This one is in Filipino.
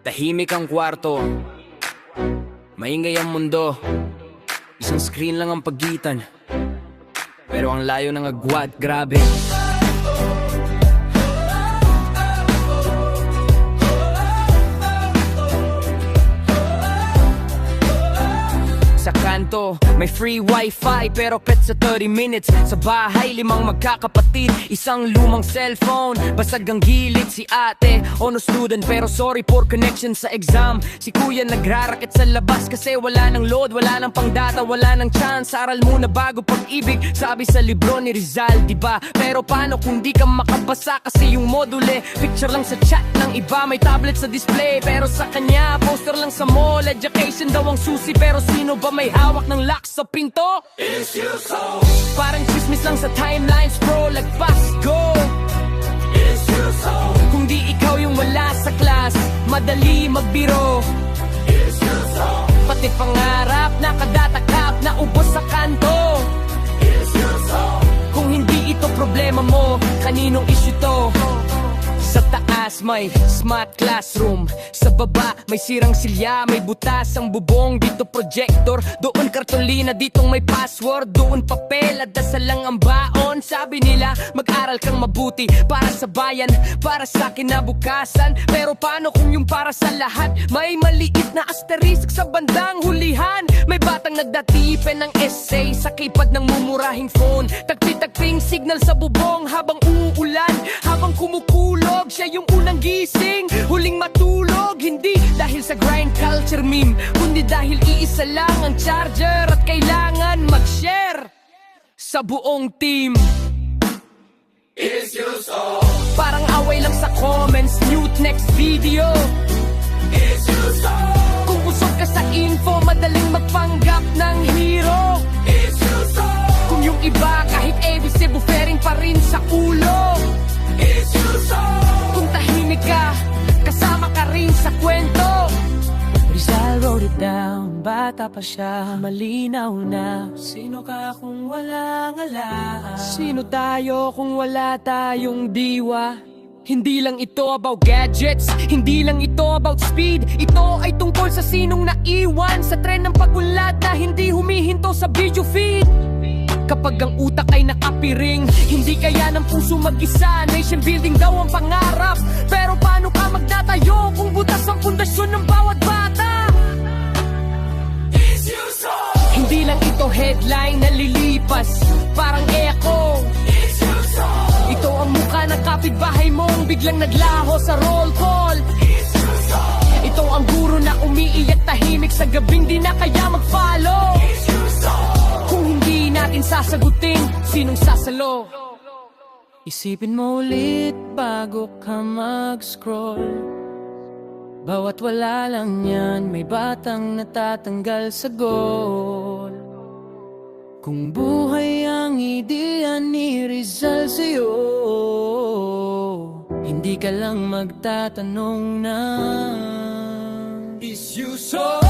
Tahimik ang kwarto, maingay ang mundo. Isang screen lang ang pagitan, pero ang layo ng agwat, grabe. Sa kanto, may free wifi pero pet sa 30 minutes. Sa bahay, 5 magkakapatid, isang lumang cellphone. Basag ang gilid si ate, ono student pero sorry for connection sa exam. Si kuya nagrarakit sa labas kasi wala nang load, wala nang pangdata, wala nang chance. Aral muna bago pag-ibig, sabi sa libro ni Rizal, diba? Pero paano kung di ka makabasa kasi yung module picture lang sa chat ng iba, may tablet sa display pero sa kanya poster lang sa mall. Education daw ang susi pero sino ba may hawak ng lock sa pinto? It's you so. Parang chismis lang sa timeline, scroll, lagpas, go. It's you so. Kung di ikaw yung wala sa class, madali magbiro. It's you so. Pati pangarap, nakadatakap, naubos sa kanto. It's you so. Kung hindi ito problema mo, kaninong issue to? Sa taas may smart classroom, sa baba may sirang silya, may butas ang bubong, dito projector, doon kartolina, ditong may password, doon papel at dasal lang ang baon. Sabi nila mag-aral kang mabuti para sa bayan, para sa kinabukasan. Pero paano kung yung para sa lahat may maliit na asterisk sa bandang hulihan? May batang nagdatipen ng essay sa keypad ng mumurahing phone, tagpi-tagping signal sa bubong habang uulan, habang kumukulog siya yung unang gising, huling matulog. Hindi dahil sa grind culture meme, kundi dahil iisa lang ang charger at kailangan mag-share sa buong team. It's you so. Parang away lang sa comments, mute next video. It's you so. Kung usog ka sa info, madaling magpanggap ng hero. It's you so. Kung yung iba kahit ABC buffering pa rin sa ulo. It's you so. Kung tahimik ka, kasama ka rin sa kwento. Rizal wrote it down, bata pa siya, malinaw na. Sino ka kung wala ngalaan? Sino tayo kung wala tayong diwa? Hindi lang ito about gadgets, hindi lang ito about speed. Ito ay tungkol sa sinong naiwan sa tren ng pagunlad na hindi humihinto sa video feed. Kapag ang utak ay nakapiring, hindi kaya ng puso mag-isa. Nation building daw ang pangarap, pero paano ka magtatayo kung butas ang pundasyon ng bawat bata? It's you so. Hindi lang ito headline na lilipas, parang echo. It's you so. Ito ang mukha ng kapitbahay mong biglang naglaho sa roll call. It's you so. Ito ang guro na umiiyak tahimik sa gabing di na kaya mag-follow. It's you so. Kung hindi natin sasagutin, sinong sasalo? Isipin mo ulit bago ka mag-scroll. Bawat wala lang yan, may batang natatanggal sa goal. Kung buhay ang ideya ni Rizal sa'yo, hindi ka lang magtatanong na It's you so.